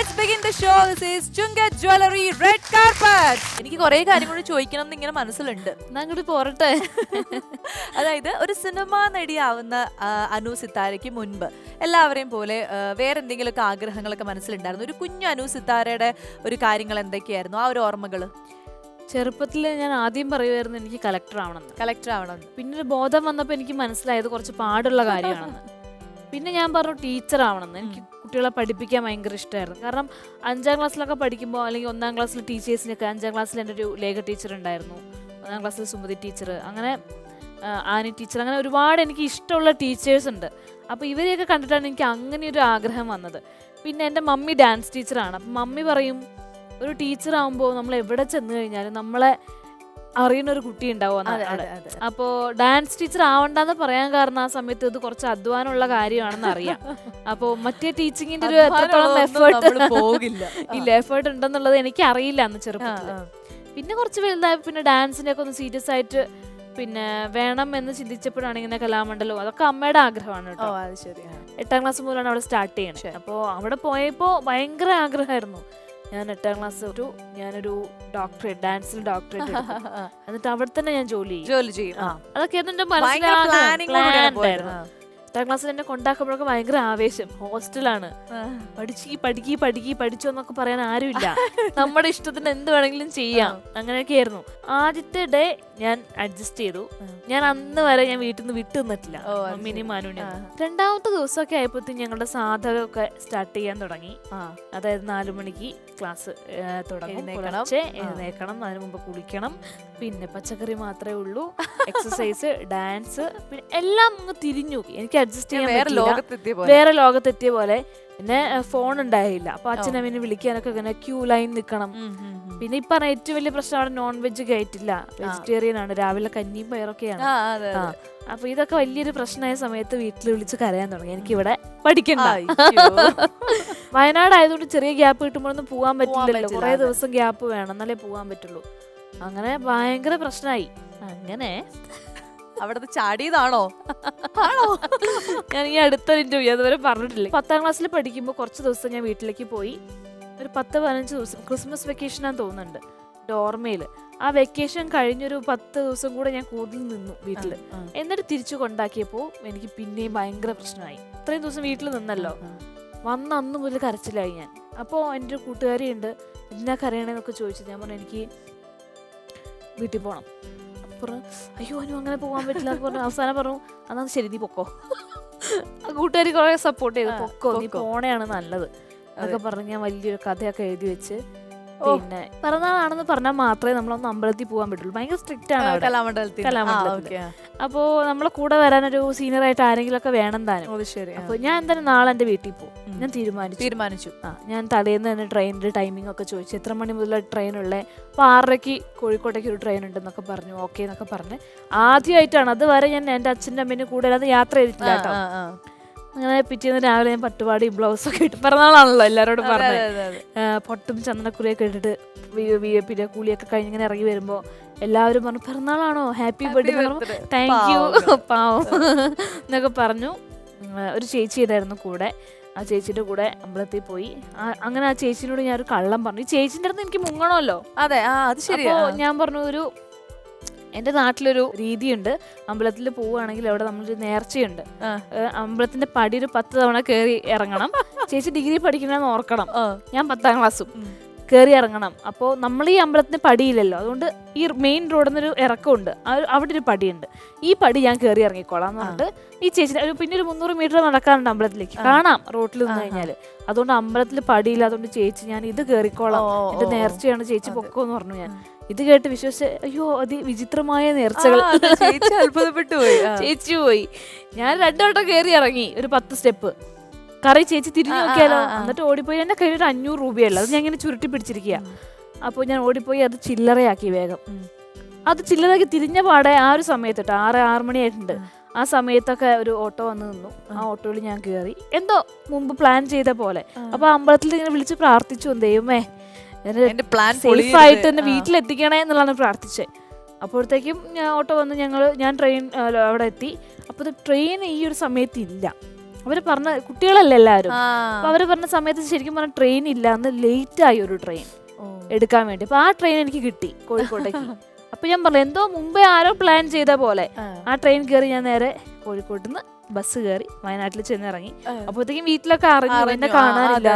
let's begin the show. This is Chungat Jewelry Red Carpet. എനിക്ക് കുറേ കാര്യങ്ങൾ ചോദിക്കണം എന്ന് ഇങ്ങനെ മനസ്സിലുണ്ട്. അങ്ങോട്ട് പോരട്ടെ. അതായത് ഒരു സിനിമ നടിയാവുന്ന അനു സിത്താരയ്ക്ക് മുൻപ് എല്ലാവരെയും പോലെ വേറെ എന്തെങ്കിലുമൊക്കെ ആഗ്രഹങ്ങളൊക്കെ മനസ്സിലുണ്ടായിരുന്നു. ഒരു കുഞ്ഞു അനു സിത്താരയുടെ ഒരു കാര്യങ്ങൾ എന്തൊക്കെയായിരുന്നു, ആ ഒരു ഓർമ്മകൾ? ചെറുപ്പത്തിൽ ഞാൻ ആദ്യം പറയുമായിരുന്നു എനിക്ക് കളക്ടർ ആവണം. പിന്നെ ഒരു ബോധം വന്നപ്പോൾ എനിക്ക് മനസ്സിലായത് കുറച്ച് പാടുള്ള കാര്യമാണെന്ന്. പിന്നെ ഞാൻ പറഞ്ഞു ടീച്ചർ ആവണമെന്ന്. എനിക്ക് കുട്ടികളെ പഠിപ്പിക്കാൻ ഭയങ്കര ഇഷ്ടമായിരുന്നു. കാരണം 5ാം ക്ലാസ്സിലൊക്കെ പഠിക്കുമ്പോൾ അല്ലെങ്കിൽ 1ാം ക്ലാസ്സിൽ ടീച്ചേഴ്സിനൊക്കെ 5ാം ക്ലാസ്സിൽ എൻ്റെ ഒരു ലേഖ ടീച്ചർ ഉണ്ടായിരുന്നു, 1ാം ക്ലാസ്സിൽ സുമതി ടീച്ചർ, അങ്ങനെ ആനി ടീച്ചർ, അങ്ങനെ ഒരുപാട് എനിക്ക് ഇഷ്ടമുള്ള ടീച്ചേഴ്സ് ഉണ്ട്. അപ്പോൾ ഇവരെയൊക്കെ കണ്ടിട്ടാണ് എനിക്ക് അങ്ങനെ ഒരു ആഗ്രഹം വന്നത്. പിന്നെ എൻ്റെ മമ്മി ഡാൻസ് ടീച്ചറാണ്. അപ്പം മമ്മി പറയും ഒരു ടീച്ചർ ആകുമ്പോൾ നമ്മൾ എവിടെ ചെന്ന് കഴിഞ്ഞാലും നമ്മളെ അറിയുന്ന ഒരു കുട്ടി ഉണ്ടാവും. അപ്പോൾ ഡാൻസ് ടീച്ചർ ആവണ്ടെന്ന് പറയാൻ കാരണം ആ സമയത്ത് ഇത് കുറച്ച് അധ്വാനമുള്ള കാര്യമാണെന്ന് അറിയാം. അപ്പോൾ മറ്റേ ടീച്ചിങ്ങിന്റെ ഒരു എത്രത്തോളം എഫേർട്ട് ഉണ്ടെന്നുള്ളത് എനിക്ക് അറിയില്ല അന്ന് ചെറുപ്പത്തിൽ. പിന്നെ കുറച്ച് വലുതായപ്പോൾ പിന്നെ ഡാൻസിന്റെ ഒക്കെ ഒന്ന് സീരിയസ് ആയിട്ട് പിന്നെ വേണം എന്ന് ചിന്തിച്ചപ്പോഴാണ് ഇങ്ങനെ കലാമണ്ഡലവും അതൊക്കെ അമ്മയുടെ ആഗ്രഹമാണ് കേട്ടോ. 8ാം ക്ലാസ് മുതലാണ് അവിടെ സ്റ്റാർട്ട് ചെയ്യണത്. അപ്പോൾ അവിടെ പോയപ്പോൾ ഭയങ്കര ആഗ്രഹമായിരുന്നു. ഞാൻ 8ാം ക്ലാസ് ഞാനൊരു ഡോക്ടറേറ്റ്, ഡാൻസിൽ ഡോക്ടറേറ്റ്, എന്നിട്ട് അവിടെ തന്നെ ഞാൻ ജോലി ചെയ്യും. അതൊക്കെ എന്റെ മനസ്സിലായിരുന്നു. 8ാം ക്ലാസ്സിൽ എന്നെ കൊണ്ടാക്കുമ്പോഴൊക്കെ ഭയങ്കര ആവേശം. ഹോസ്റ്റലാണ്, പഠിച്ചോ എന്നൊക്കെ പറയാൻ ആരുമില്ല, നമ്മുടെ ഇഷ്ടത്തിന് എന്ത് വേണമെങ്കിലും ചെയ്യാം, അങ്ങനെയൊക്കെ ആയിരുന്നു. ആദ്യത്തെ ഡേ ഞാൻ അഡ്ജസ്റ്റ് ചെയ്തു. ഞാൻ അന്ന് വരെ ഞാൻ വീട്ടിൽ നിന്ന് വിട്ടു നിന്നിട്ടില്ല, മമ്മിനെയും മാനുവിനെയും. 2ാമത്തെ ദിവസമൊക്കെ ആയപ്പോഴത്തേക്കും ഞങ്ങളുടെ സാധകമൊക്കെ സ്റ്റാർട്ട് ചെയ്യാൻ തുടങ്ങി. അതായത് 4 മണിക്ക് ക്ലാസ് തുടങ്ങും, എഴുന്നേക്കണം, അതിന് മുമ്പ് കുളിക്കണം, പിന്നെ പച്ചക്കറി മാത്രമേ ഉള്ളൂ, എക്സസൈസ്, ഡാൻസ്, പിന്നെ എല്ലാം അങ്ങ് തിരിഞ്ഞു. എനിക്ക് അഡ്ജസ്റ്റ് ചെയ്യാൻ വേറെ ലോകത്തെത്തിയ പോലെ. പിന്നെ ഫോൺ ഉണ്ടായില്ല, അപ്പൊ അച്ഛനമ്മേനെ വിളിക്കാനൊക്കെ ഇങ്ങനെ ക്യൂ ലൈൻ നിൽക്കണം. പിന്നെ ഇപ്പൊ ഏറ്റവും വലിയ പ്രശ്നം അവിടെ നോൺ വെജ് കയറ്റില്ല, വെജിറ്റേറിയൻ ആണ്, രാവിലെ കഞ്ഞിയും പയറൊക്കെയാണ്. അപ്പൊ ഇതൊക്കെ വലിയൊരു പ്രശ്നമായ സമയത്ത് വീട്ടിൽ വിളിച്ച് കരയാൻ തുടങ്ങി, എനിക്കിവിടെ പഠിക്കണ്ട. വയനാട് ആയതുകൊണ്ട് ചെറിയ ഗ്യാപ്പ് കിട്ടുമ്പോഴൊന്നും പോകാൻ പറ്റില്ലല്ലോ, കുറെ ദിവസം ഗ്യാപ്പ് വേണം എന്നാലേ പോകാൻ പറ്റുള്ളൂ. അങ്ങനെ ഭയങ്കര പ്രശ്നമായി. അങ്ങനെ അവിടുത്തെ ചാടിയതാണോ? ഞാൻ ഈ അടുത്തൊരു ഇന്റർവ്യൂ അതുവരെ പറഞ്ഞിട്ടില്ല. 10ാം ക്ലാസ്സിൽ പഠിക്കുമ്പോൾ കുറച്ച് ദിവസം ഞാൻ വീട്ടിലേക്ക് പോയി. ഒരു 10-15 ദിവസം ക്രിസ്മസ് വെക്കേഷനാന്ന് തോന്നുന്നുണ്ട്, ഡോർമയില്. ആ വെക്കേഷൻ കഴിഞ്ഞൊരു 10 ദിവസം കൂടെ ഞാൻ കൂടുതൽ നിന്നു വീട്ടില്. എന്നിട്ട് തിരിച്ചു കൊണ്ടാക്കിയപ്പോൾ എനിക്ക് പിന്നെയും ഭയങ്കര പ്രശ്നമായി. ഇത്രയും ദിവസം വീട്ടിൽ നിന്നല്ലോ, വന്ന അന്ന് മുതൽ കരച്ചിലായി ഞാൻ. അപ്പോൾ എൻ്റെ ഒരു കൂട്ടുകാരി ഉണ്ട്, എന്നാ കരയണേന്നൊക്കെ ചോദിച്ചു. ഞാൻ പറഞ്ഞു എനിക്ക് വീട്ടിൽ പോകണം. പറഞ്ഞു അയ്യോ അനു അങ്ങനെ പോകാൻ പറ്റില്ല എന്ന് പറഞ്ഞു. അവസാനം പറഞ്ഞു എന്നാ ശരി നീ പൊക്കോ. ആ കൂട്ടുകാരി കുറെ സപ്പോർട്ട് ചെയ്തു, പൊക്കോ നീ പോണേയാണ് നല്ലത് എന്നൊക്കെ പറഞ്ഞ് ഞാൻ വലിയൊരു കഥയൊക്കെ എഴുതി വെച്ച്. പിന്നെ പിറന്നാളാണെന്ന് പറഞ്ഞാൽ മാത്രമേ നമ്മളൊന്ന് അമ്പലത്തിൽ പോകാൻ പറ്റുള്ളൂ. ഭയങ്കര സ്ട്രിക്റ്റ് ആണ് കലാമണ്ഡലത്തിൽ. അപ്പോ നമ്മളെ കൂടെ വരാനൊരു സീനിയർ ആയിട്ട് ആരെങ്കിലും ഒക്കെ വേണം താനും. അപ്പൊ ഞാൻ എന്തായാലും നാളെ എന്റെ വീട്ടിൽ പോകും ഞാൻ തീരുമാനിച്ചു. ഞാൻ തലേന്ന് തന്നെ ട്രെയിനിന്റെ ടൈമിംഗ് ഒക്കെ ചോദിച്ചു, എത്ര മണി മുതൽ ട്രെയിൻ ഉള്ളേ. അപ്പൊ 6:30 കോഴിക്കോട്ടേക്ക് ഒരു ട്രെയിൻ ഉണ്ടെന്നൊക്കെ പറഞ്ഞു. ഓക്കെ എന്നൊക്കെ പറഞ്ഞ് ആദ്യമായിട്ടാണ്, അതുവരെ ഞാൻ എന്റെ അച്ഛൻ്റെ അമ്മേനെ കൂടെ അല്ലാതെ യാത്ര ചെയ്തിട്ടില്ല കേട്ടോ. അങ്ങനെ പിറ്റേന്ന് രാവിലെ ഞാൻ പട്ടുപാടിയും ബ്ലൗസൊക്കെ ഇട്ട്, പിറന്നാളാണല്ലോ എല്ലാവരോടും പറഞ്ഞത്, പൊട്ടും ചന്ദനക്കുറിയൊക്കെ ഇട്ടിട്ട് പിന്നെ കൂലിയൊക്കെ കഴിഞ്ഞ് ഇങ്ങനെ ഇറങ്ങി വരുമ്പോൾ എല്ലാവരും പറഞ്ഞു പിറന്നാളാണോ, ഹാപ്പി ബർത്ത്ഡേ, താങ്ക് യു പാവം എന്നൊക്കെ പറഞ്ഞു. ഒരു ചേച്ചി ഉണ്ടായിരുന്നു കൂടെ, ആ ചേച്ചിയുടെ കൂടെ അമ്പലത്തിൽ പോയി. അങ്ങനെ ആ ചേച്ചിനോട് ഞാൻ ഒരു കള്ളം പറഞ്ഞു. ഈ ചേച്ചിൻ്റെ അടുത്ത് എനിക്ക് മുങ്ങണമല്ലോ. അതെ, അത് ശരി. ഞാൻ പറഞ്ഞു എൻ്റെ നാട്ടിലൊരു രീതിയുണ്ട്, അമ്പലത്തിൽ പോവുകയാണെങ്കിൽ അവിടെ നമ്മളൊരു നേർച്ചയുണ്ട്, അമ്പലത്തിന്റെ പടി ഒരു 10 തവണ കയറി ഇറങ്ങണം. ചേച്ചി ഡിഗ്രി പഠിക്കണമെന്ന് ഓർക്കണം, ഞാൻ 10ാം ക്ലാസ്സും കയറി ഇറങ്ങണം. അപ്പോൾ നമ്മൾ ഈ അമ്പലത്തിന് പടിയില്ലല്ലോ, അതുകൊണ്ട് ഈ മെയിൻ റോഡിൽ നിന്നൊരു ഇറക്കമുണ്ട്, അവിടെ ഒരു പടിയുണ്ട്, ഈ പടി ഞാൻ കയറി ഇറങ്ങിക്കോളാം എന്ന് പറഞ്ഞിട്ട് ഈ ചേച്ചി പിന്നെ ഒരു 300 മീറ്റർ നടക്കാറുണ്ട് അമ്പലത്തിലേക്ക്, കാണാം റോട്ടിൽ നിന്ന് കഴിഞ്ഞാൽ. അതുകൊണ്ട് അമ്പലത്തിൽ പടിയില്ല, അതുകൊണ്ട് ചേച്ചി ഞാൻ ഇത് കയറിക്കോളാം, എന്റെ നേർച്ചയാണ്, ചേച്ചി പൊക്കോ എന്ന് പറഞ്ഞു. ഞാൻ ഇത് കേട്ട് വിശ്വസിച്ച് അയ്യോ അതിവിചിത്രമായ നേർച്ചകൾ, അത്ഭുതപ്പെട്ടു പോയി. ചേച്ചി പോയി. ഞാൻ 2 വട്ടം കയറി ഇറങ്ങി, ഒരു 10 സ്റ്റെപ്പ് കറി. ചേച്ചി തിരിഞ്ഞു നോക്കിയാലോ, എന്നിട്ട് ഓടിപ്പോയി. എന്റെ കയ്യിൽ ഒരു 500 രൂപയല്ല, അത് ഞാൻ ഇങ്ങനെ ചുരുട്ടി പിടിച്ചിരിക്കുക. അപ്പോൾ ഞാൻ ഓടിപ്പോയി അത് ചില്ലറയാക്കി വേഗം. അത് ചില്ലറയാക്കി തിരിഞ്ഞ പാടെ ആ ഒരു സമയത്ത് 6 മണിയായിട്ടുണ്ട്, ആ സമയത്തൊക്കെ ഒരു ഓട്ടോ വന്ന് നിന്നു. ആ ഓട്ടോയിൽ ഞാൻ കയറി, എന്തോ മുമ്പ് പ്ലാൻ ചെയ്ത പോലെ. അപ്പൊ അമ്പലത്തിൽ ഇങ്ങനെ വിളിച്ച് പ്രാർത്ഥിച്ചു, ദൈവമേ സേഫ് ആയിട്ട് എന്നെ വീട്ടിലെത്തിക്കണേ എന്നുള്ളതാണ് പ്രാർത്ഥിച്ചത്. അപ്പോഴത്തേക്കും ഞാൻ ഓട്ടോ വന്ന് ഞാൻ ട്രെയിൻ അവിടെ എത്തി. അപ്പോൾ ട്രെയിൻ ഈ ഒരു സമയത്ത് ഇല്ല, അവര് പറഞ്ഞ കുട്ടികളല്ലേ എല്ലാവരും. ആ. അപ്പൊ അവര് പറഞ്ഞ സമയത്ത് ശരിക്കും പറഞ്ഞ ട്രെയിൻ ഇല്ല, അന്ന് ലേറ്റ് ആയി ഒരു ട്രെയിൻ എടുക്കാൻ വേണ്ടി. അപ്പൊ ആ ട്രെയിൻ എനിക്ക് കിട്ടി കോഴിക്കോട്ടേക്ക്. അപ്പൊ ഞാൻ പറഞ്ഞു എന്തോ മുമ്പേ ആരോ പ്ലാൻ ചെയ്ത പോലെ ആ ട്രെയിൻ കയറി ഞാൻ നേരെ കോഴിക്കോട്ട് നിന്ന് ബസ് കയറി വയനാട്ടിൽ ചെന്നിറങ്ങി. അപ്പോഴത്തേക്കും വീട്ടിലൊക്കെ അറിഞ്ഞു എന്നെ കാണാനില്ല.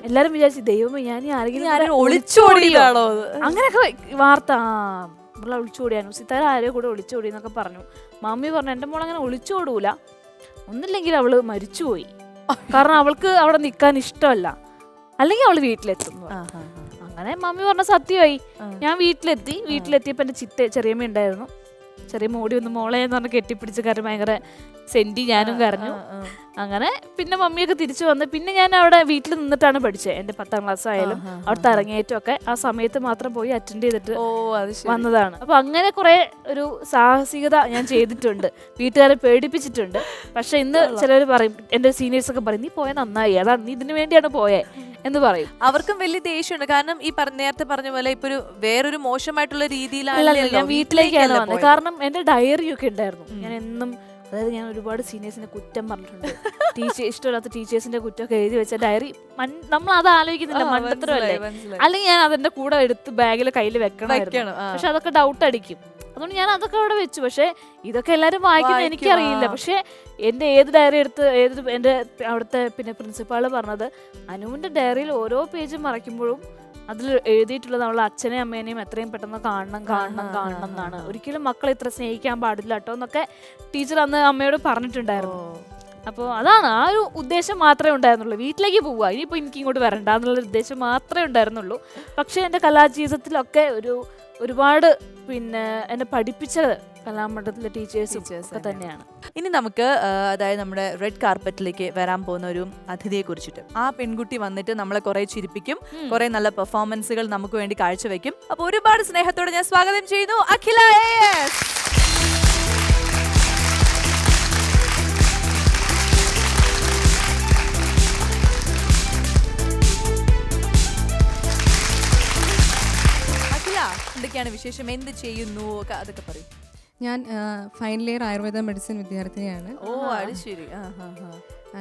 എല്ലാരും വിചാരിച്ചു ദൈവമേ ഞാൻ ആരെങ്കിലും ഒളിച്ചോടിയതാണോ അങ്ങനെയൊക്കെ വാർത്ത. നമ്മളെ ഒളിച്ചോടി, അനുസിത്താര ആരോ കൂടെ ഒളിച്ചോടി എന്നൊക്കെ പറഞ്ഞു. മമ്മി പറഞ്ഞു എന്റെ മോൾ അങ്ങനെ ഒളിച്ചോടൂല, ഒന്നില്ലെങ്കിൽ അവള് മരിച്ചുപോയി, കാരണം അവൾക്ക് അവിടെ നിൽക്കാൻ ഇഷ്ടമല്ല, അല്ലെങ്കിൽ അവള് വീട്ടിലെത്തുന്നു. അങ്ങനെ മമ്മി പറഞ്ഞ സത്യമായി. ഞാൻ വീട്ടിലെത്തിയപ്പോ എന്റെ ചെറിയമ്മ ഉണ്ടായിരുന്നു. ചെറിയമ്മ ഓടി വന്ന് മോളെ എന്ന് പറഞ്ഞ് കെട്ടിപ്പിടിച്ച് കരഞ്ഞു, ഭയങ്കര സെന്റി, ഞാനും കരഞ്ഞു. അങ്ങനെ പിന്നെ മമ്മിയൊക്കെ തിരിച്ചു വന്ന് പിന്നെ ഞാൻ അവിടെ വീട്ടിൽ നിന്നിട്ടാണ് പഠിച്ചത്. എന്റെ 10ാം ക്ലാസ് ആയാലും അവിടുത്തെ അരങ്ങേറ്റമൊക്കെ ആ സമയത്ത് മാത്രം പോയി അറ്റൻഡ് ചെയ്തിട്ട് വന്നതാണ്. അപ്പൊ അങ്ങനെ കുറെ ഒരു സാഹസികത ഞാൻ ചെയ്തിട്ടുണ്ട്, വീട്ടുകാരെ പേടിപ്പിച്ചിട്ടുണ്ട്. പക്ഷെ ഇന്ന് ചിലർ പറയും, എന്റെ സീനിയേഴ്സ് ഒക്കെ പറയും നീ പോയത് നന്നായി, അതാണ് നീ ഇതിനു വേണ്ടിയാണ് പോയേ എന്ന് പറയും. അവർക്കും വലിയ ദേഷ്യമുണ്ട്, കാരണം ഈ നേരത്തെ പറഞ്ഞ പോലെ ഇപ്പൊ ഒരു വേറൊരു മോശമായിട്ടുള്ള രീതിയിലാണ് ഞാൻ വീട്ടിലേക്കാണ് വന്നത്. കാരണം എന്റെ ഡയറിയൊക്കെ ഉണ്ടായിരുന്നു. ഞാൻ എന്നും, അതായത് ഞാൻ ഒരുപാട് സീനിയേഴ്സിനെ കുറ്റം പറഞ്ഞിട്ടുണ്ട്, ഇഷ്ടമില്ലാത്ത ടീച്ചേഴ്സിന്റെ കുറ്റമൊക്കെ എഴുതി വെച്ച ഡയറി. നമ്മൾ അത് ആലോചിക്കുന്നില്ല, മണ്ടത്തരമല്ലേ. അല്ലെങ്കിൽ ഞാൻ അതെന്റെ കൂടെ എടുത്ത് ബാഗിൽ കയ്യിൽ വെക്കണമായിരുന്നു. പക്ഷെ അതൊക്കെ ഡൗട്ട് അടിക്കും, അതുകൊണ്ട് ഞാൻ അതൊക്കെ അവിടെ വെച്ചു. പക്ഷെ ഇതൊക്കെ എല്ലാവരും വായിക്കുന്നത് എനിക്കറിയില്ല. പക്ഷെ എന്റെ ഏത് ഡയറി എടുത്ത് എന്റെ അവിടുത്തെ പിന്നെ പ്രിൻസിപ്പാള് പറഞ്ഞത്, അനുവിന്റെ ഡയറിയിൽ ഓരോ പേജും മറയ്ക്കുമ്പോഴും അതിൽ എഴുതിയിട്ടുള്ളത് അവളുടെ അച്ഛനെയും അമ്മേനെയും എത്രയും പെട്ടെന്ന് കാണണം എന്നാണ്. ഒരിക്കലും മക്കളെ ഇത്ര സ്നേഹിക്കാൻ പാടില്ല കേട്ടോ എന്നൊക്കെ ടീച്ചർ അന്ന് അമ്മയോട് പറഞ്ഞിട്ടുണ്ടായിരുന്നു. അപ്പോൾ അതാണ്, ആ ഒരു ഉദ്ദേശം മാത്രമേ ഉണ്ടായിരുന്നുള്ളൂ. വീട്ടിലേക്ക് പോവുക, ഇനിയിപ്പോൾ എനിക്ക് ഇങ്ങോട്ട് വരണ്ട എന്നുള്ള ഉദ്ദേശം മാത്രമേ ഉണ്ടായിരുന്നുള്ളൂ. പക്ഷേ എൻ്റെ കലാജീവിതത്തിലൊക്കെ ഒരുപാട് പിന്നെ എന്നെ പഠിപ്പിച്ചത് കലാമണ്ഡലത്തിലെ ടീച്ചേഴ്സും ഒക്കെ തന്നെയാണ്. ഇനി നമുക്ക് അതായത് നമ്മുടെ റെഡ് കാർപ്പറ്റിലേക്ക് വരാൻ പോകുന്ന ഒരു അതിഥിയെ കുറിച്ചിട്ട്. ആ പെൺകുട്ടി വന്നിട്ട് നമ്മളെ കുറെ ചിരിപ്പിക്കും, കുറെ നല്ല പെർഫോമൻസുകൾ നമുക്ക് വേണ്ടി കാഴ്ചവെക്കും. അപ്പൊ ഒരുപാട് സ്നേഹത്തോടെ ഞാൻ സ്വാഗതം ചെയ്യുന്നു അഖില AS. അഖില, എന്തൊക്കെയാണ് വിശേഷം, എന്ത് ചെയ്യുന്നു, അതൊക്കെ പറയും. ഞാൻ ഫൈനൽ ഇയർ ആയുർവേദ മെഡിസിൻ വിദ്യാർത്ഥിനിയാണ്. ഓ അത് ശരി.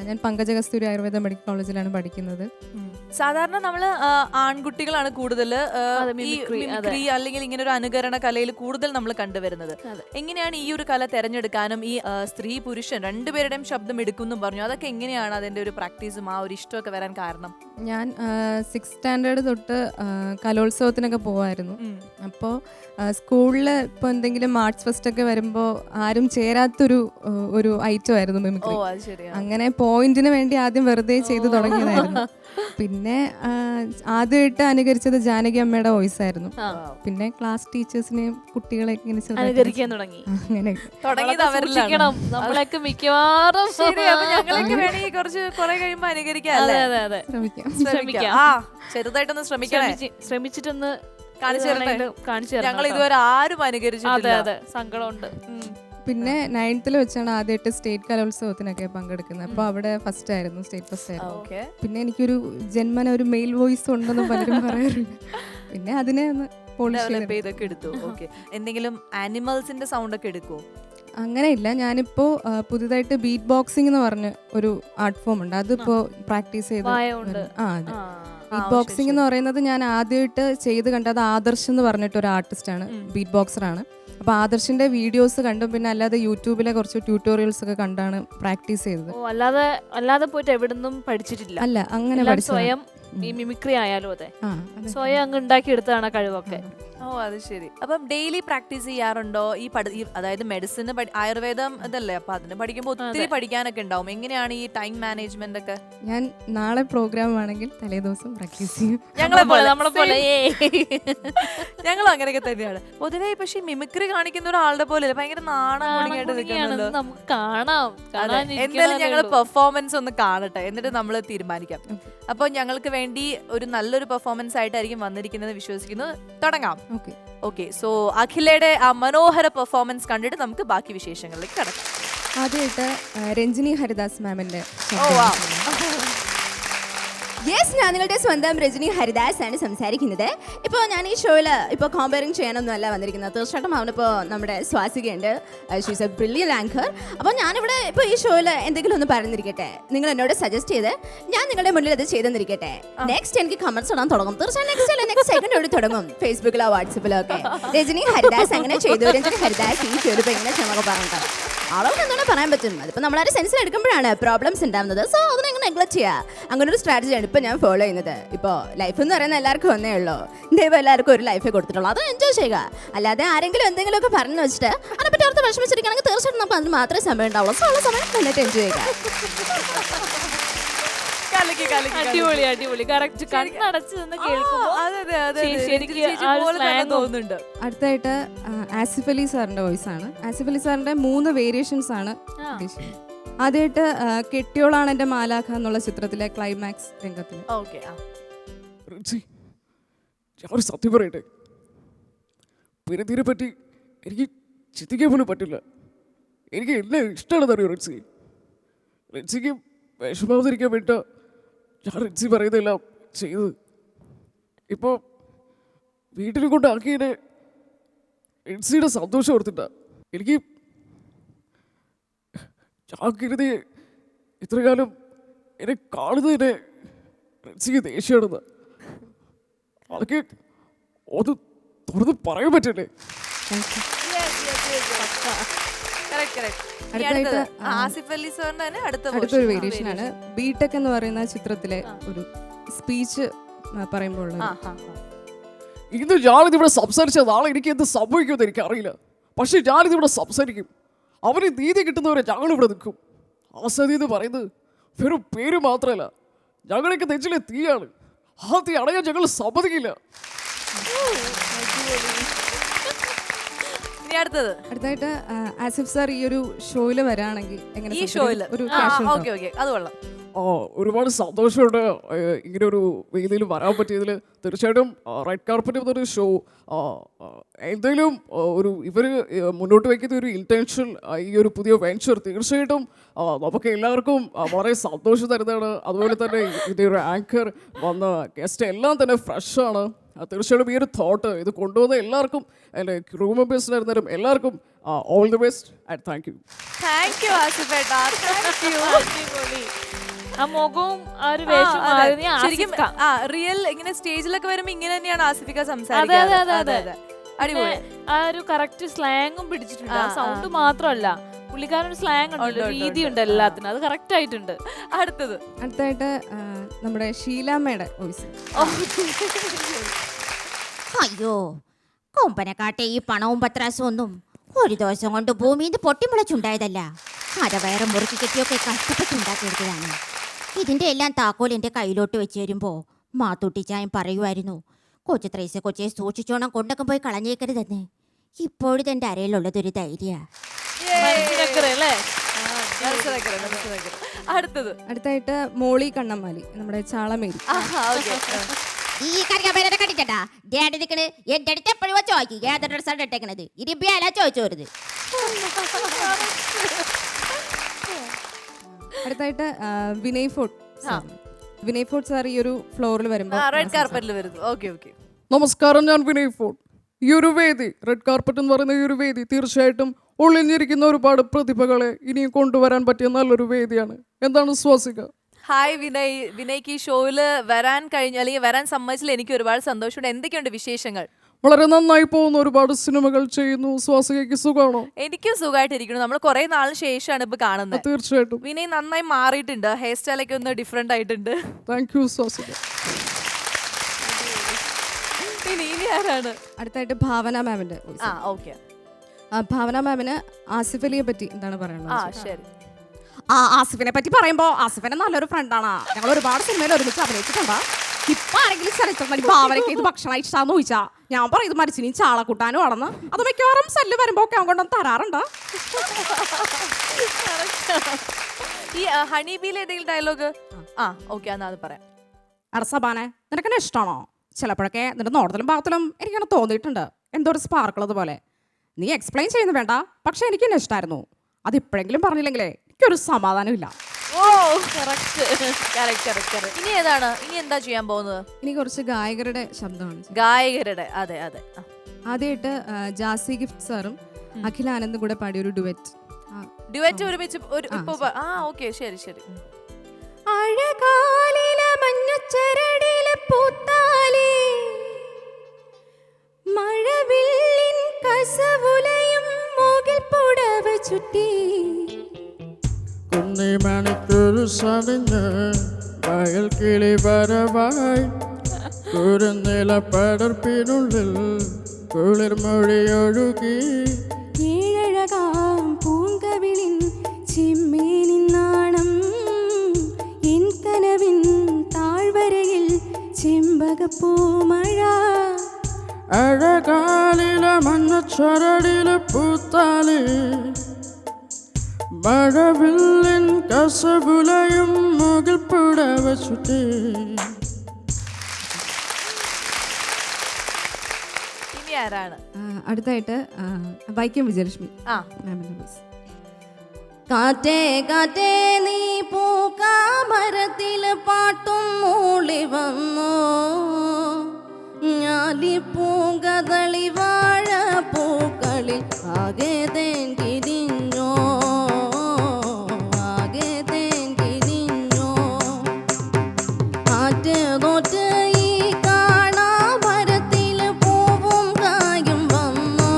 ഞാൻ പങ്കജകസ്തൂരി ആയുർവേദ മെഡിക്കൽ കോളേജിലാണ് പഠിക്കുന്നത്. സാധാരണ നമ്മള് ആൺകുട്ടികളാണ് കൂടുതൽ അല്ലെങ്കിൽ ഇങ്ങനെ ഒരു അനുകരണ കലയിൽ കൂടുതൽ നമ്മൾ കണ്ടുവരുന്നത്. എങ്ങനെയാണ് ഈ ഒരു കല തെരഞ്ഞെടുക്കാനും ഈ സ്ത്രീ പുരുഷൻ രണ്ടുപേരുടെയും ശബ്ദം എടുക്കുന്നു പറഞ്ഞു, അതൊക്കെ എങ്ങനെയാണ് അതിന്റെ ഒരു പ്രാക്ടീസും ആ ഒരു ഇഷ്ടമൊക്കെ വരാൻ കാരണം? ഞാൻ 6th സ്റ്റാൻഡേർഡ് തൊട്ട് കലോത്സവത്തിനൊക്കെ പോവായിരുന്നു. അപ്പോൾ സ്കൂളിൽ ഇപ്പോൾ എന്തെങ്കിലും ആർട്സ് ഫെസ്റ്റ് ഒക്കെ വരുമ്പോൾ ആരും ചേരാത്തൊരു ഐറ്റം ആയിരുന്നു മിമിക്രി. അങ്ങനെ പോയിന്റിന് വേണ്ടി ആദ്യം വെറുതെ ചെയ്തു തുടങ്ങിയതായിരുന്നു. പിന്നെ ആദ്യമായിട്ട് അനുകരിച്ചത് ജാനകി അമ്മയുടെ വോയിസ് ആയിരുന്നു. പിന്നെ ക്ലാസ് ടീച്ചേഴ്സിനെയും കുട്ടികളെ അനുകരിക്കാൻ തുടങ്ങി. അങ്ങനെ നമ്മളൊക്കെ മിക്കവാറും ചെറുതായിട്ടൊന്ന് ശ്രമിച്ചിട്ടൊന്ന് ഞങ്ങൾ ഇതുവരെ ആരും അനുകരിച്ചിട്ടില്ല. സങ്കടമുണ്ട്. പിന്നെ 9th വെച്ചാണ് ആദ്യമായിട്ട് സ്റ്റേറ്റ് കലോത്സവത്തിനൊക്കെ പങ്കെടുക്കുന്നത്. അപ്പോൾ അവിടെ ഫസ്റ്റ് ആയിരുന്നു, സ്റ്റേറ്റ് ഫസ്റ്റ് ആയിരുന്നു. പിന്നെ എനിക്കൊരു ജന്മന ഒരു മെയിൽ വോയിസ് ഉണ്ടെന്ന് പലരും പറയാറുണ്ട്. പിന്നെ അതിനെ ഒന്ന് ഇതൊക്കെ എടുത്തു. എന്തെങ്കിലും ആനിമൽസിന്റെ സൗണ്ട് ഒക്കെ എടുക്കുമോ? അങ്ങനെയില്ല. ഞാനിപ്പോ പുതുതായിട്ട് ബീറ്റ് ബോക്സിംഗ് എന്ന് പറഞ്ഞ ഒരു ആർട്ട് ഫോം ഉണ്ട്, അതിപ്പോ പ്രാക്ടീസ് ചെയ്ത്. ബീറ്റ് ബോക്സിംഗ് എന്ന് പറയുന്നത് ഞാൻ ആദ്യമായിട്ട് ചെയ്ത് കണ്ടത് ആദർശ് എന്ന് പറഞ്ഞിട്ട് ഒരു ആർട്ടിസ്റ്റാണ്, ബീറ്റ് ബോക്സറാണ്. അപ്പോൾ ആദർശിന്റെ വീഡിയോസ് കണ്ടും പിന്നെ അല്ലാതെ യൂട്യൂബിലെ കുറച്ച് ട്യൂട്ടോറിയൽസ് ഒക്കെ കണ്ടാണ് പ്രാക്ടീസ് ചെയ്തത്. അല്ലാതെ പോയിട്ട് എവിടുന്നും പഠിച്ചിട്ടില്ല. അല്ല, അങ്ങനെ സ്വയം ഈ മിമിക്രി ആയാലും അതെ സ്വയം അങ്ങ് ഉണ്ടാക്കിയെടുത്താണ് കഴിവൊക്കെ. ഓ അത് ശരി. അപ്പം ഡെയിലി പ്രാക്ടീസ് ചെയ്യാറുണ്ടോ? അതായത് മെഡിസിൻ ആയുർവേദം ഇതല്ലേ, അപ്പൊ അതിന് പഠിക്കുമ്പോൾ ഒത്തിരി പഠിക്കാനൊക്കെ ഉണ്ടാവും. എങ്ങനെയാണ് ഈ ടൈം മാനേജ്മെന്റ് ഒക്കെ? ഞാൻ നാളെ പ്രോഗ്രാം ആണെങ്കിൽ തലേ ദിവസം പ്രാക്ടീസ് ചെയ്യും. ഞങ്ങളും അങ്ങനെയൊക്കെ തന്നെയാണ് പൊതുവെ. പക്ഷെ മിമിക്രി കാണിക്കുന്ന ഒരാളുടെ പോലെ ഭയങ്കര നാണായിട്ട് നിൽക്കുന്നുണ്ടോ? നമുക്ക് കാണാം. എന്തായാലും ഞങ്ങൾ പെർഫോമൻസ് ഒന്ന് കാണട്ടെ, എന്നിട്ട് നമ്മൾ തീരുമാനിക്കാം. അപ്പോൾ ഞങ്ങൾക്ക് വേണ്ടി ഒരു നല്ലൊരു പെർഫോമൻസ് ആയിട്ടായിരിക്കും വന്നിരിക്കുന്നത് വിശ്വസിക്കുന്നു. തുടങ്ങാം. ഓക്കെ. സോ അഖിലയുടെ ആ മനോഹര പെർഫോമൻസ് കണ്ടിട്ട് നമുക്ക് ബാക്കി വിശേഷങ്ങളിലേക്ക് കടക്കാം. ആദ്യമായിട്ട് രഞ്ജിനി ഹരിദാസ് മാമിന്റെ യെസ്, ഞാൻ നിങ്ങളുടെ സ്വന്തം രജനി ഹരിദാസ് ആണ് സംസാരിക്കുന്നത്. ഇപ്പോൾ ഞാൻ ഈ ഷോയിൽ ഇപ്പോൾ കോമ്പയറിങ് ചെയ്യാനൊന്നും അല്ല വന്നിരിക്കുന്നത്. തീർച്ചയായിട്ടും അവനിപ്പോൾ നമ്മുടെ സ്വാസികയുണ്ട്, ഷീസ് എ ബ്രില്യൻ ആങ്കർ. അപ്പോൾ ഞാനിവിടെ ഇപ്പോൾ ഈ ഷോയിൽ എന്തെങ്കിലും ഒന്ന് പറഞ്ഞിരിക്കട്ടെ, നിങ്ങൾ എന്നോട് സജസ്റ്റ് ചെയ്ത് ഞാൻ നിങ്ങളുടെ മുന്നിൽ അത് ചെയ്തെന്നിരിക്കട്ടെ. നെക്സ്റ്റ് എനിക്ക് കമന്റ്സ് ഇടാൻ തുടങ്ങും. തീർച്ചയായും നെക്സ്റ്റ് സെക്കൻഡ് ഓടി തുടങ്ങും ഫേസ്ബുക്കിലോ വാട്സപ്പിലോ ഒക്കെ. രജനി ഹരിദാസ് അങ്ങനെ ചെയ്തു, രജനി ഹരിദാസ് ഈ ഷോയിൽ ഇപ്പോൾ എങ്ങനെ ചെന്നൊക്കെ പറഞ്ഞിട്ട് ആളോട് എന്താണ് പറയാൻ പറ്റും. അതിപ്പോൾ നമ്മളൊരു സെൻസിൽ എടുക്കുമ്പോഴാണ് പ്രോബ്ലംസ് ഉണ്ടാകുന്നത്. സോ അതിനെ എങ്ങനെ നെഗ്ലക്ട് ചെയ്യുക, അങ്ങനെ ഒരു സ്ട്രാറ്റജിയാണ് ഇപ്പോൾ ഞാൻ ഫോളോ ചെയ്യുന്നത്. ഇപ്പോൾ ലൈഫ് എന്ന് പറയുന്നത് എല്ലാവർക്കും ഒന്നേ ഉള്ളൂ. ദൈവം എല്ലാവർക്കും ഒരു ലൈഫേ കൊടുത്തിട്ടുള്ളൂ, അത് എൻജോയ് ചെയ്യുക. അല്ലാതെ ആരെങ്കിലും എന്തെങ്കിലുമൊക്കെ പറഞ്ഞു വെച്ചിട്ട് അതിനെപ്പറ്റി ഓർത്ത് വിഷമിച്ചിരിക്കുകയാണെങ്കിൽ തീർച്ചയായിട്ടും നമുക്ക് അതിന് മാത്രമേ സമയം ഉണ്ടാവുള്ളൂ. സോ ഉള്ള സമയം നന്നായിട്ട് എൻജോയ് ചെയ്യുക. അടിപൊളി അടിപൊളി കറക്റ്റ് കണ്ണടച്ച് നിന്ന് തോന്നുന്നുണ്ട്. അടുത്തായിട്ട് ആസിഫ് അലി സാറിന്റെ വോയിസ് ആണ്. ആസിഫ് അലി സാറിന്റെ 3 വേരിയേഷൻസ് ആണ് ഉദ്ദേശിക്കുന്നത്. ആദ്യമായിട്ട് കെട്ടിയോളാണ് എന്റെ മാലാഖ എന്നുള്ള ചിത്രത്തിലെ ക്ലൈമാക്സ് രംഗത്തിൽ. ഞാൻ സത്യം പറയട്ടെ, പിരിതിനെ പറ്റി എനിക്ക് ചിന്തിക്കാൻ പോലും പറ്റില്ല. എനിക്ക് എല്ലാം ഇഷ്ടമാണെന്ന് അറിയോ റിൻസി. റിൻസിക്ക് വിഷമാതിരിക്കാൻ വേണ്ട ഞാൻ റിൻസി പറയുന്നതെല്ലാം ചെയ്തത്. ഇപ്പോൾ വീട്ടിൽ കൊണ്ടാക്കിയതിനെ റിൻസിയുടെ സന്തോഷം ഓർത്തിട്ടാ. എനിക്ക് ഞാൻ കരുതി ഇത്രകാലം എന്നെ കാണുന്നതിനെ റിൻസിക്ക് ദേഷ്യമാണെന്ന്. അതൊക്കെ ഒന്ന് തുറന്ന് പറയാൻ പറ്റല്ലേ. അടുത്തൊരു വേരിയേഷൻ ആണ് ബിടെക് എന്ന് പറയുന്ന ചിത്രത്തിലെ ഒരു സ്പീച്ച് പറയുമ്പോൾ ഇന്ന് ഞാനിതിവിടെ സംസാരിച്ച നാളെ എനിക്ക് എന്ത് സംഭവിക്കുമെന്ന് എനിക്കറിയില്ല. പക്ഷെ ഞാനിതിവിടെ സംസാരിക്കും. അവന് നീതി കിട്ടുന്നവരെ ഞങ്ങളിവിടെ നിൽക്കും. ആസാദി എന്ന് പറയുന്നത് വെറും പേര് മാത്രമല്ല, ഞങ്ങളൊക്കെ നെഞ്ചിലെ തീയാണ്. ആ തീ അടയാൻ ഞങ്ങൾ സമ്മതിക്കില്ല. അടുത്തായിട്ട് ആസിഫ് സാർ ഈ ഒരു ഷോയിൽ വരാണെങ്കിൽ എങ്ങനെ ഒരു ഒരുപാട് സന്തോഷമുണ്ട് ഇങ്ങനെ ഒരു വേദിയിൽ വരാൻ പറ്റിയതിൽ. തീർച്ചയായിട്ടും റെഡ് കാർപ്പറ്റ് എന്നൊരു ഷോ എന്തെങ്കിലും ഒരു ഇവർ മുന്നോട്ട് വയ്ക്കുന്ന ഒരു ഇൻറ്റൻഷൻ, ഈ ഒരു പുതിയ വെഞ്ചർ തീർച്ചയായിട്ടും നമുക്ക് എല്ലാവർക്കും വളരെ സന്തോഷം തരുന്നതാണ്. അതുപോലെ തന്നെ ഇതിൻ്റെ ഒരു ആങ്കർ വന്ന ഗസ്റ്റ് എല്ലാം തന്നെ ഫ്രഷാണ്. തീർച്ചയായിട്ടും ഈ ഒരു തോട്ട് ഇത് കൊണ്ടുവന്ന എല്ലാവർക്കും എൻ്റെ ക്രൂ മെമ്പേഴ്സിനായിരുന്നാലും എല്ലാവർക്കും all the best and thank you. ആ മുഖവും ആ ഒരു വേഷം റിയൽ ഇങ്ങനെ സ്റ്റേജിലൊക്കെ വരുമ്പോ ഇങ്ങനെ തന്നെയാണ് ആസിഫിക്ക സംസാരിക്കുന്നത്. ആ ഒരു കറക്റ്റ് സ്ലാങ്ങും പിടിച്ചിട്ടുണ്ട്. ആ സൗണ്ട് മാത്രമല്ല, പുള്ളിക്കാരൻ സ്ലാങ് ഉണ്ട്, രീതി ഉണ്ട് എല്ലാത്തിനും. അത് കറക്റ്റ് ആയിട്ടുണ്ട്. അടുത്തായിട്ട് നമ്മുടെ ഷീലാമ്മയുടെ വോയിസ്. അയ്യോ, കൊമ്പനെക്കാട്ടെ ഈ പണവും പത്രാസും ഒന്നും ഒരു ദിവസം കൊണ്ട് ഭൂമിയിൽ പൊട്ടിമുളച്ചുണ്ടായതല്ല. അരവയറ് മുറുക്കി കെട്ടിയൊക്കെ കഷ്ടപ്പെട്ടുണ്ടാക്കിയെടുത്തതാണ്. ഇതിൻ്റെ എല്ലാം താക്കോൽ എൻ്റെ കയ്യിലോട്ട് വെച്ച് വരുമ്പോൾ മാത്തൂട്ടിച്ചായും പറയുമായിരുന്നു, കൊച്ചു ത്രൈസ കൊച്ചെ സൂക്ഷിച്ചോണം കൊണ്ടൊക്കെ പോയി കളഞ്ഞേക്കരുതെന്ന്. ഇപ്പോഴും എൻ്റെ അരയിലുള്ളതൊരു ധൈര്യമാണ്. അടുത്തായിട്ട് മോളി കണ്ണമ്മാലി, നമ്മുടെ ചാളമേരി. ഈ കരിയാപ്പേരെ കണ്ടിട്ടാ ഡാഡി നിൽക്കണ്. എൻ്റെ അടുത്ത് എപ്പോഴും ചോദിക്കും ഏതൊരു ഡ്രസ്സാണ് ഇട്ടേക്കണത്, ഇരുമ്പിയല്ല ചോദിച്ചു വരുത്. അടുത്തായിട്ട് Vinay fort. Vinay fort sir ഈ ഒരു ഫ്ലോറിൽ വരുമ്പോൾ റെഡ് കാർപ്പറ്റിൽ വരുന്നു. നമസ്കാരം, ഞാൻ വിനയ് ഫോർട്ട്. ഈ ഒരു വേദി, റെഡ് കാർപ്പറ്റ് എന്ന് പറയുന്ന ഈ ഒരു വേദി തീർച്ചയായിട്ടും ഒളിഞ്ഞിരിക്കുന്ന ഒരുപാട് പ്രതിഭകളെ ഇനിയും കൊണ്ടുവരാൻ പറ്റിയ നല്ലൊരു വേദിയാണ്. എന്താണ് സ്വാസിക? ഹായ് വിനയ്. വിനയ്ക്ക് ഈ ഷോയില് വരാൻ കഴിഞ്ഞു, അല്ലെങ്കിൽ വരാൻ സമ്മതിച്ചതിൽ എനിക്ക് ഒരുപാട് സന്തോഷമുണ്ട്. എന്തൊക്കെയുണ്ട് വിശേഷങ്ങൾ? വളരെ നന്നായി പോകുന്ന ഒരുപാട് സിനിമകൾ ചെയ്യുന്നു. സ്വാസികയ്ക്ക് സുഖമാണോ? എനിക്കും സുഖമായിട്ടിരിക്കുന്നു. നമ്മൾ കുറെ നാളിന് ശേഷമാണ് ഇപ്പൊ കാണുന്നത്. തീർച്ചയായിട്ടും വിനയ് നന്നായി മാറിയിട്ടുണ്ട്. ഹെയർ സ്റ്റൈലൊക്കെ ഒന്ന് ഡിഫറെന്റ് ആയിട്ടുണ്ട്. Thank you Swasika. ഇനി ആരാണ്? അടുത്തായിട്ട് ഭാവന മാമിന്റെ. ഭാവന മാമിന് ആസിഫ് അലിയെ പറ്റി എന്താണ് പറയുന്നത്? ശരി. ആസിഫിനെ പറ്റി പറയുമ്പോൾ ആസിഫിനെ നല്ലൊരു ഫ്രണ്ടാണ്. ഞങ്ങൾ ഒരുപാട് സിനിമയിൽ ഒരുമിച്ച് അഭിനയിച്ചിട്ടുണ്ട്. ഇപ്പൊ ആരെങ്കിലും ചരിത്രം ഭാവനയ്ക്ക് ഇത് ഭക്ഷണം ഇഷ്ടാന്ന് ചോദിച്ചാ ഞാൻ പറയും ഇത് മരിച്ചിനി ചാളക്കൂട്ടാനും ആണെന്ന്. അത് മിക്കവാറും സെല്ല് വരുമ്പോ ഒക്കെ കൊണ്ടൊന്ന് തരാറുണ്ട്. ഈ ഹണിബീൽ ഏതെങ്കിലും ഡയലോഗ്? അത് പറയാം. അടസബാനെ നിനക്കെന്നെ ഇഷ്ടമാണോ? ചിലപ്പോഴൊക്കെ നിന്റെ നോട്ടത്തിലും ഭാഗത്തിലും എനിക്കങ്ങനെ തോന്നിയിട്ടുണ്ട്, എന്തോ ഒരു സ്പാർക്കുള്ളത് പോലെ. നീ എക്സ്പ്ലെയിൻ ചെയ്യുന്നു വേണ്ട, പക്ഷെ എനിക്ക് എന്നെ ഇഷ്ടമായിരുന്നു. അത് ഇപ്പോഴെങ്കിലും പറഞ്ഞില്ലെങ്കിലേ എനിക്കൊരു സമാധാനമില്ല. ഇനി ഏതാണ്? ഇനി എന്താ ചെയ്യാൻ പോകുന്നത്? ഇനി കുറച്ച് ഗായകരുടെ ശബ്ദമാണ് ചെയ്യുന്നത്. ഗായകരുടെ. അതെ അതെ. ആദ്യമായിട്ട് ജാസി ഗിഫ്റ്റ് സാറും അഖില ആനന്ദും കൂടെ പാടിയ ഒരു ഡുവറ്റ്. ഡ്യുവറ്റ് ഒരുമിച്ച് ഓക്കെ, ശരി ശരി. അഴകാലിലെ മഞ്ഞച്ചരടിലെ പൂത്താലേ മഴവില്ലിൻ കസവുലയും മൂകിൽ പുടവ ചുറ്റി കുന്നിമണിക്കൊരു സണിഞ്ഞ് വയൽ കിളി വരവായി കുരുന്നില പടർപ്പിനുള്ളിൽ കുളിർമൊഴിയൊഴുകി ഏഴഴകാം പൂങ്കവിളിൻ ചിമ്മേനിൻ നാണം എൻ കനവിൻ താഴ്വരയിൽ ചെമ്പകപ്പൂമഴ അഴകാലിലെ മഞ്ഞച്ചരടിലെ പൂത്താലേ മഴവില്ലിൻ കസവുലയും മുകിൽ പുടവ ചുറ്റി. ഇനി ആരാണ്? അടുത്തായിട്ട് വൈക്കം വിജയലക്ഷ്മി ആ, മാമിന്റെ വോയിസ്. കാറ്റേ കാറ്റേ നീ പൂക്കാമരത്തിൽ പാട്ടും മൂളി വന്നോ ഞാലിപ്പൂങ്കതളി വാഴ പൂക്കളിൽ ആകെ തേങ്കിരിഞ്ഞോ ആകെ തേങ്കിരിഞ്ഞോ കാറ്റ് തോറ്റ് ഈ കാണാമരത്തിൽ പൂവും കായും വന്നോ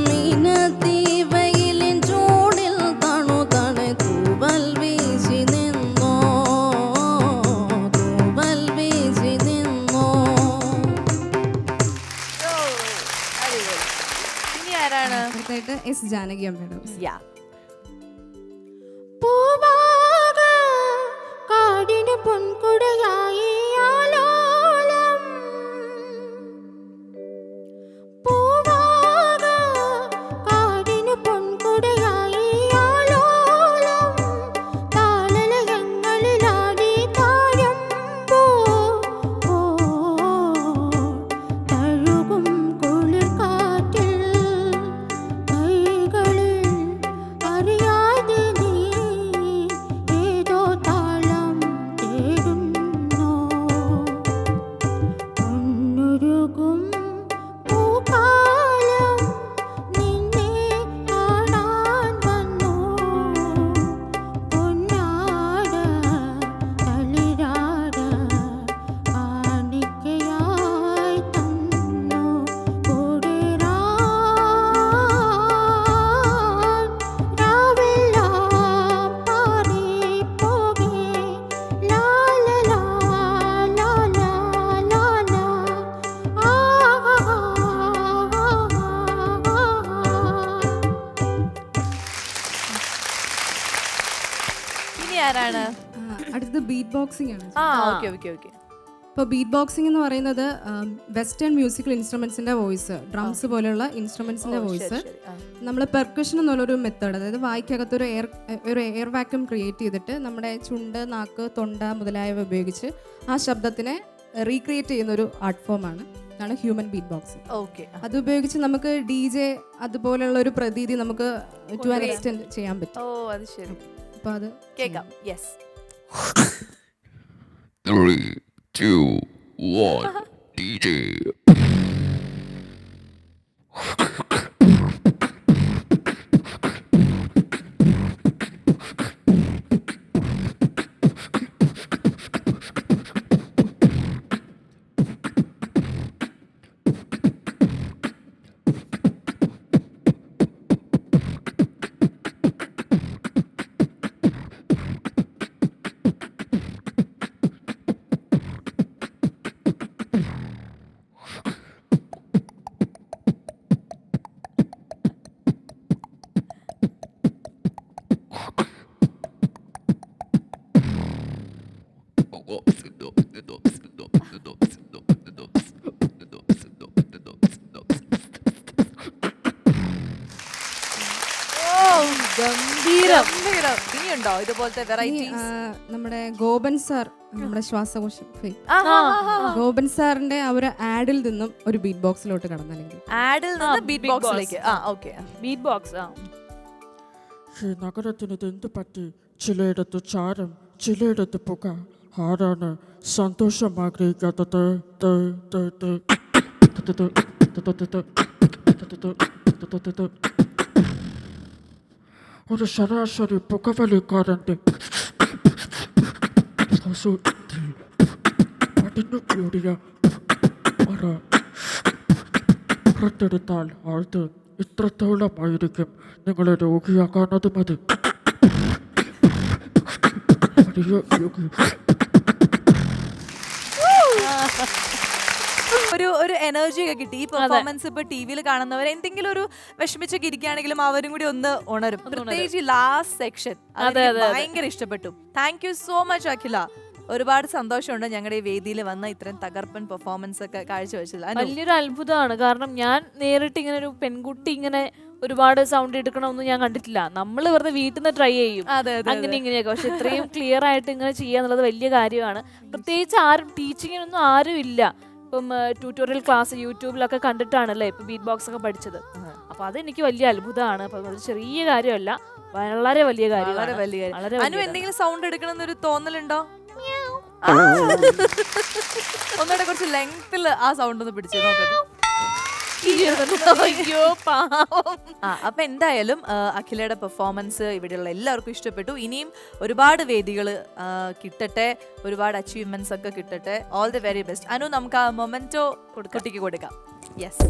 മീനത്തി വെയിലിൻ ചൂടിൽ തണു തണു തൂവൽ വീശി നിന്നോ തൂവൽ വീശി നിന്നോ. അടിപൊളി. ഇനി ആരാണ്? അടുത്തായിട്ട് എസ് ജാനകി അമ്മയുടെ വോയിസ്. യാ. പൂവാക കാടിന് പൊൻകുടയായി ആലോലം പൂവാക കാടിന് പൊൻകുടയായി ആലോലം താളലയങ്ങളിലാടി താഴമ്പൂ തഴുകും കുളിർക്കാറ്റിൽ കൈകളിൽ അറിയാതെ നീ ഏതോ താളം തേടുന്നു പൊന്നുരുകും പൂക്കാലം നിന്നെ കാണാൻ വന്നു പൊന്നാട തളിരാട കാണിക്കയായി തന്നു കൂടിരാൻ രാവെല്ലാം പാറിപ്പോകെ ലാലലാ ലാലാ ലാലാ ഇനി ആരാണ്? അടുത്തത് ബീറ്റ് ബോക്സിംഗ് ആണ്. ആ, ഓക്കെ ഓക്കെ ഓക്കെ. ഇപ്പോൾ ബീറ്റ് ബോക്സിംഗ് എന്ന് പറയുന്നത് വെസ്റ്റേൺ മ്യൂസിക്കൽ ഇൻസ്ട്രുമെന്റ്സിന്റെ വോയിസ്, ഡ്രംസ് പോലെയുള്ള ഇൻസ്ട്രുമെന്റ്സിന്റെ വോയിസ് നമ്മൾ പെർക്കഷൻ എന്നുള്ളൊരു മെത്തേഡ്, അതായത് വായിക്കകത്തൊരു എയർ വാക്യൂം ക്രിയേറ്റ് ചെയ്തിട്ട് നമ്മുടെ ചുണ്ട്, നാക്ക്, തൊണ്ട മുതലായവ ഉപയോഗിച്ച് ആ ശബ്ദത്തിനെ റീക്രിയേറ്റ് ചെയ്യുന്ന ഒരു ആർട്ട് ഫോമാണ്. ഇതാണ് ഹ്യൂമൻ ബീറ്റ് ബോക്സിംഗ്. ഓക്കെ. അത് ഉപയോഗിച്ച് നമുക്ക് DJ അതുപോലെയുള്ള ഒരു പ്രതീതി നമുക്ക് ടു ആൻ എക്സ്റ്റെൻഡ് ചെയ്യാൻ പറ്റും. ഓ, അത് ശരി. അപ്പോൾ അത് കേൾക്കാം. യെസ്. 3, 2, 1, DJ. ഗംഭീരം. ഇനിയുണ്ടോ ഇതുപോലത്തെ ഇനി, വെറൈറ്റീസ്? നമ്മുടെ ഗോപൻ സാർ, നമ്മുടെ ശ്വാസകോശം ഗോപൻ സാറിന്റെ ആ ഒരു ആഡിൽ നിന്നും ഒരു ബീറ്റ് ബോക്സിലോട്ട് കടന്നല്ലെങ്കിൽ ആഡിൽ നിന്ന് ബീറ്റ് ബോക്സിലേക്ക്. ആ, ഓക്കെ. Beat box. ഈ നഗരത്തിന് ഇതെന്ത് പറ്റി? ചിലയിടത്ത് ചാരം, ചിലയിടത്ത് പുക. ആരാണ് സന്തോഷം ആഗ്രഹിക്കാത്തത്? ഒരു ശരാശരി പുകവലിക്കാരൻ്റെ അടിഞ്ഞുകൂടിയ പറ പുറത്തെടുത്താൽ അത് ഇത്രത്തോളമായിരിക്കും നിങ്ങളെ രോഗിയാക്കാനത് മതി. വലിയ രോഗി. ഒരു എനർജി ഒക്കെ കിട്ടി. ഈ പെർഫോമൻസ് ഇപ്പൊ ടിവിയിൽ കാണുന്നവർ എന്തെങ്കിലും ഒരു വിഷമിച്ചൊക്കെ ഇരിക്കുകയാണെങ്കിലും അവരും കൂടി ഒന്ന് ഉണരും. പ്രത്യേകിച്ച് ലാസ്റ്റ് സെക്ഷൻ ഭയങ്കര ഇഷ്ടപ്പെട്ടു. താങ്ക് യു സോ മച്ച് അഖില. ഒരുപാട് സന്തോഷമുണ്ട് ഞങ്ങളുടെ ഈ വേദിയിൽ വന്ന ഇത്രയും തകർപ്പൻ പെർഫോമൻസ് ഒക്കെ കാഴ്ചവെച്ചത്. വലിയൊരു അത്ഭുതമാണ്. കാരണം ഞാൻ നേരിട്ട് ഇങ്ങനെ ഒരു പെൺകുട്ടി ഇങ്ങനെ ഒരുപാട് സൗണ്ട് എടുക്കണമെന്ന് ഞാൻ കണ്ടിട്ടില്ല. നമ്മൾ വെറുതെ വീട്ടിൽ നിന്ന് ട്രൈ ചെയ്യും അങ്ങനെ ഇങ്ങനെയൊക്കെ. പക്ഷെ ഇത്രയും ക്ലിയർ ആയിട്ട് ഇങ്ങനെ ചെയ്യാന്നുള്ളത് വലിയ കാര്യമാണ്. പ്രത്യേകിച്ച് ആരും ടീച്ചിങ്ങിനൊന്നും ആരും ഇല്ല. ഇപ്പം ട്യൂട്ടോറിയൽ ക്ലാസ് യൂട്യൂബിലൊക്കെ കണ്ടിട്ടാണല്ലേ ഇപ്പൊ ബീറ്റ് ബോക്സ് ഒക്കെ പഠിച്ചത്. അപ്പൊ അതെനിക്ക് വലിയ അത്ഭുതമാണ്. അപ്പൊ അത് ചെറിയ കാര്യമല്ല, വളരെ വലിയ കാര്യമാണ്. അനു എന്തെങ്കിലും സൗണ്ട് എടുക്കണം എന്നൊരു തോന്നലുണ്ടോ? ഒന്നുകൂടെ കുറച്ച് ലെങ്ത്തിൽ ആ സൗണ്ട് ഒന്ന് പിടിച്ചു നോക്കട്ടെ. അയ്യോ പാവം. അപ്പൊ എന്തായാലും അഖിലയുടെ പെർഫോമൻസ് ഇവിടെയുള്ള എല്ലാവർക്കും ഇഷ്ടപ്പെട്ടു. ഇനിയും ഒരുപാട് വേദികൾ കിട്ടട്ടെ, ഒരുപാട് അച്ചീവ്മെന്റ്സ് ഒക്കെ കിട്ടട്ടെ. All the very best. Anu, നമുക്ക് ആ മൊമെന്റോ കുട്ടിക്ക് കൊടുക്കാം. യെസ്.